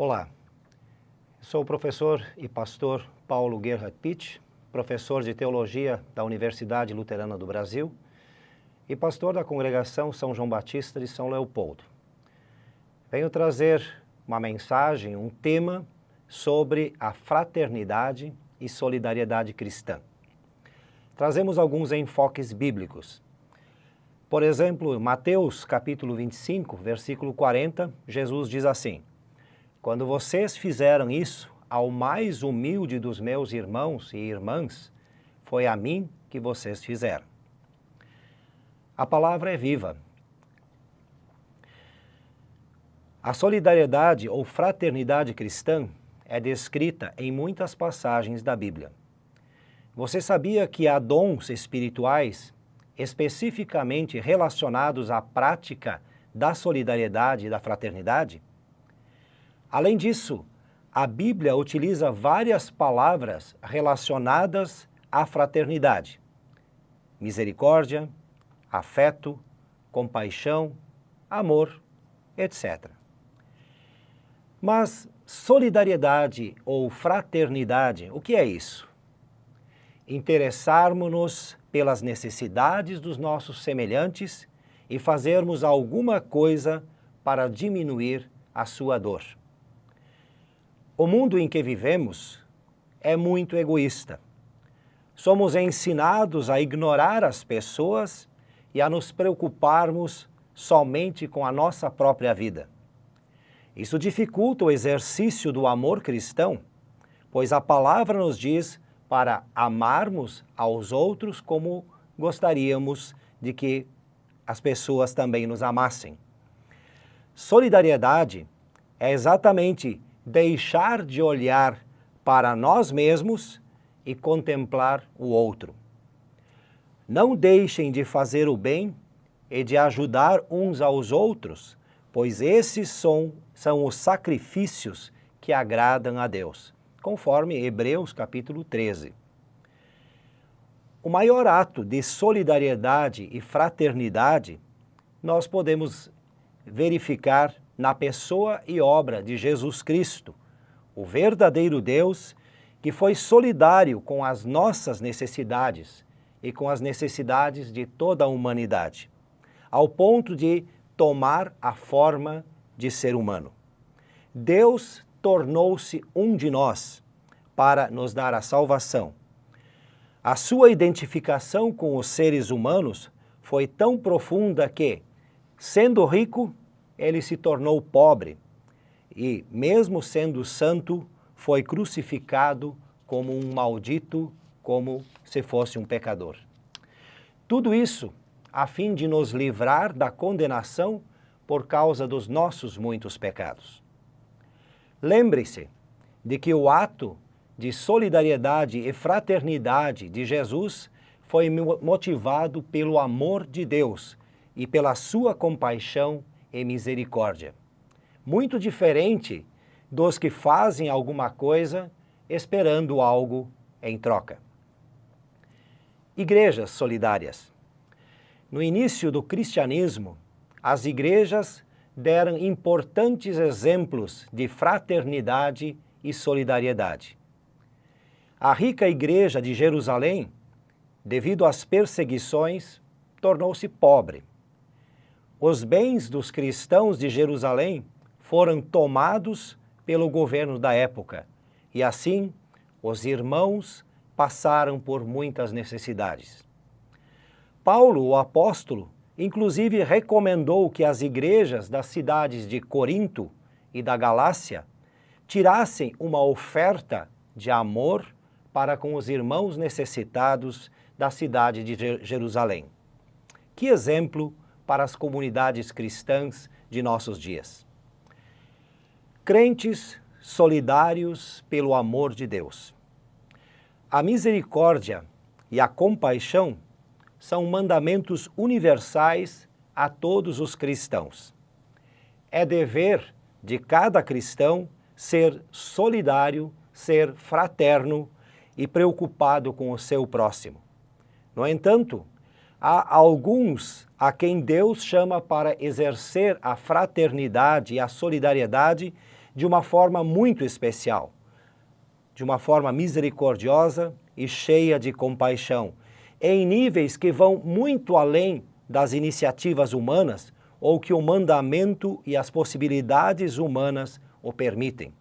Olá, sou o professor e pastor Paulo Gerhard Pitt, professor de Teologia da Universidade Luterana do Brasil e pastor da Congregação São João Batista de São Leopoldo. Venho trazer uma mensagem, um tema sobre a fraternidade e solidariedade cristã. Trazemos alguns enfoques bíblicos. Por exemplo, Mateus capítulo 25, versículo 40, Jesus diz assim: quando vocês fizeram isso ao mais humilde dos meus irmãos e irmãs, foi a mim que vocês fizeram. A palavra é viva. A solidariedade ou fraternidade cristã é descrita em muitas passagens da Bíblia. Você sabia que há dons espirituais especificamente relacionados à prática da solidariedade e da fraternidade? Além disso, a Bíblia utiliza várias palavras relacionadas à fraternidade: misericórdia, afeto, compaixão, amor, etc. Mas solidariedade ou fraternidade, o que é isso? Interessarmos-nos pelas necessidades dos nossos semelhantes e fazermos alguma coisa para diminuir a sua dor. O mundo em que vivemos é muito egoísta. Somos ensinados a ignorar as pessoas e a nos preocuparmos somente com a nossa própria vida. Isso dificulta o exercício do amor cristão, pois a palavra nos diz para amarmos aos outros como gostaríamos de que as pessoas também nos amassem. Solidariedade é exatamente deixar de olhar para nós mesmos e contemplar o outro. Não deixem de fazer o bem e de ajudar uns aos outros, pois esses são os sacrifícios que agradam a Deus, conforme Hebreus capítulo 13. O maior ato de solidariedade e fraternidade nós podemos verificar na pessoa e obra de Jesus Cristo, o verdadeiro Deus que foi solidário com as nossas necessidades e com as necessidades de toda a humanidade, ao ponto de tomar a forma de ser humano. Deus tornou-se um de nós para nos dar a salvação. A sua identificação com os seres humanos foi tão profunda que, sendo rico, ele se tornou pobre e, mesmo sendo santo, foi crucificado como um maldito, como se fosse um pecador. Tudo isso a fim de nos livrar da condenação por causa dos nossos muitos pecados. Lembre-se de que o ato de solidariedade e fraternidade de Jesus foi motivado pelo amor de Deus e pela sua compaixão e misericórdia. Muito diferente dos que fazem alguma coisa esperando algo em troca. Igrejas solidárias. No início do cristianismo, as igrejas deram importantes exemplos de fraternidade e solidariedade. A rica igreja de Jerusalém, devido às perseguições, tornou-se pobre. Os bens dos cristãos de Jerusalém foram tomados pelo governo da época e assim os irmãos passaram por muitas necessidades. Paulo, o apóstolo, inclusive recomendou que as igrejas das cidades de Corinto e da Galácia tirassem uma oferta de amor para com os irmãos necessitados da cidade de Jerusalém. Que exemplo para as comunidades cristãs de nossos dias. Crentes solidários pelo amor de Deus. A misericórdia e a compaixão são mandamentos universais a todos os cristãos. É dever de cada cristão ser solidário, ser fraterno e preocupado com o seu próximo. No entanto, há alguns a quem Deus chama para exercer a fraternidade e a solidariedade de uma forma muito especial, de uma forma misericordiosa e cheia de compaixão, em níveis que vão muito além das iniciativas humanas ou que o mandamento e as possibilidades humanas o permitem.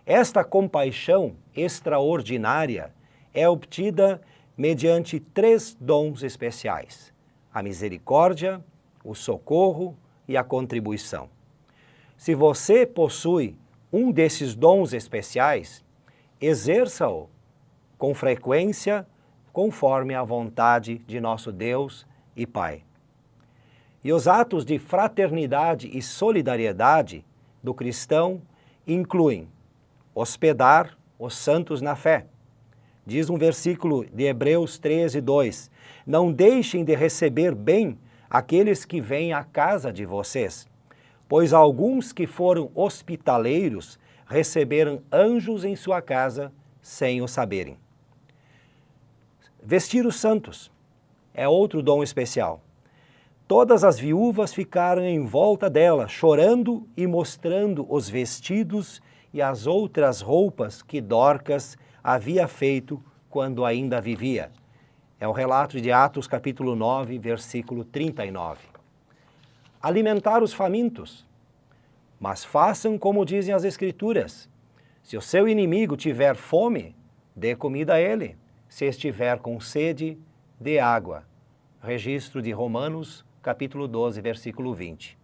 Esta compaixão extraordinária é obtida mediante 3 dons especiais: a misericórdia, o socorro e a contribuição. Se você possui um desses dons especiais, exerça-o com frequência, conforme a vontade de nosso Deus e Pai. E os atos de fraternidade e solidariedade do cristão incluem hospedar os santos na fé. Diz um versículo de Hebreus 13:2, não deixem de receber bem aqueles que vêm à casa de vocês, pois alguns que foram hospitaleiros receberam anjos em sua casa sem o saberem. Vestir os santos é outro dom especial. Todas as viúvas ficaram em volta dela, chorando e mostrando os vestidos e as outras roupas que Dorcas havia feito quando ainda vivia. É o relato de Atos capítulo 9, versículo 39. Alimentar os famintos. Mas façam como dizem as Escrituras. Se o seu inimigo tiver fome, dê comida a ele. Se estiver com sede, dê água. Registro de Romanos, capítulo 12, versículo 20.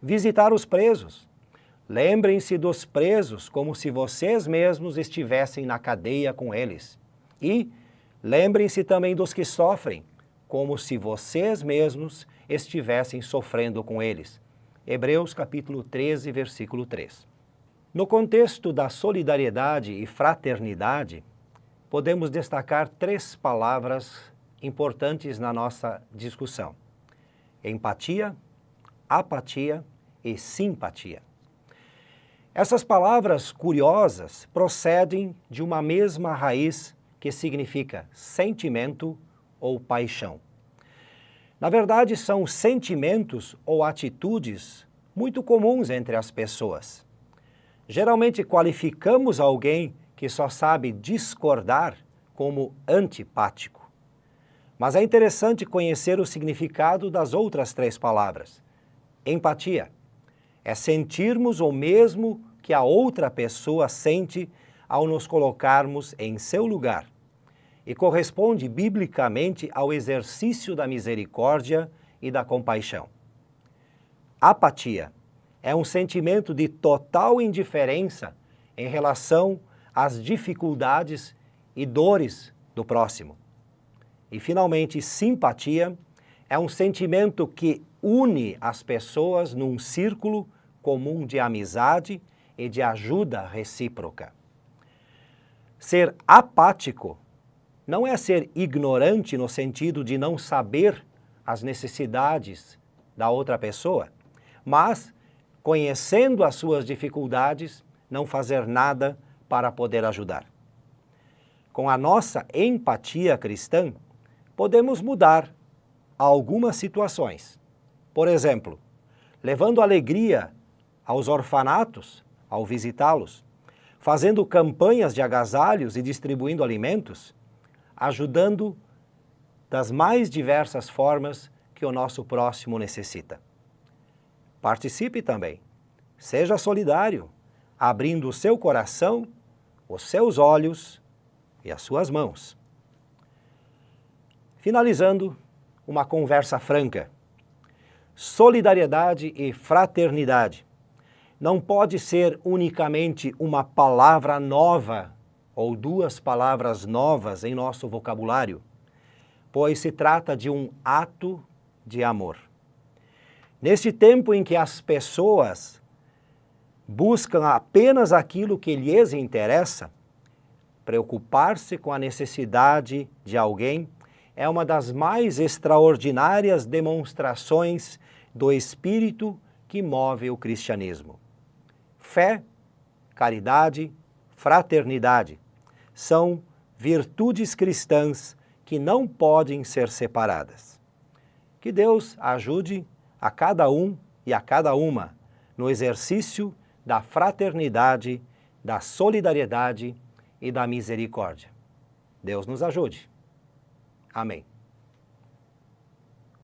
Visitar os presos. Lembrem-se dos presos como se vocês mesmos estivessem na cadeia com eles. E lembrem-se também dos que sofrem, como se vocês mesmos estivessem sofrendo com eles. Hebreus capítulo 13, versículo 3. No contexto da solidariedade e fraternidade, podemos destacar 3 palavras importantes na nossa discussão: empatia, apatia e simpatia. Essas palavras curiosas procedem de uma mesma raiz que significa sentimento ou paixão. Na verdade, são sentimentos ou atitudes muito comuns entre as pessoas. Geralmente qualificamos alguém que só sabe discordar como antipático. Mas é interessante conhecer o significado das outras 3 palavras. Empatia é sentirmos o mesmo que a outra pessoa sente ao nos colocarmos em seu lugar, e corresponde biblicamente ao exercício da misericórdia e da compaixão. Apatia é um sentimento de total indiferença em relação às dificuldades e dores do próximo. E, finalmente, simpatia é um sentimento que une as pessoas num círculo comum de amizade e de ajuda recíproca. Ser apático não é ser ignorante no sentido de não saber as necessidades da outra pessoa, mas, conhecendo as suas dificuldades, não fazer nada para poder ajudar. Com a nossa empatia cristã, podemos mudar algumas situações. Por exemplo, levando alegria aos orfanatos ao visitá-los, fazendo campanhas de agasalhos e distribuindo alimentos, ajudando das mais diversas formas que o nosso próximo necessita. Participe também. Seja solidário, abrindo o seu coração, os seus olhos e as suas mãos. Finalizando, uma conversa franca. Solidariedade e fraternidade não pode ser unicamente uma palavra nova ou 2 palavras novas em nosso vocabulário, pois se trata de um ato de amor. Neste tempo em que as pessoas buscam apenas aquilo que lhes interessa, preocupar-se com a necessidade de alguém é uma das mais extraordinárias demonstrações do espírito que move o cristianismo. Fé, caridade, fraternidade são virtudes cristãs que não podem ser separadas. Que Deus ajude a cada um e a cada uma no exercício da fraternidade, da solidariedade e da misericórdia. Deus nos ajude. Amém.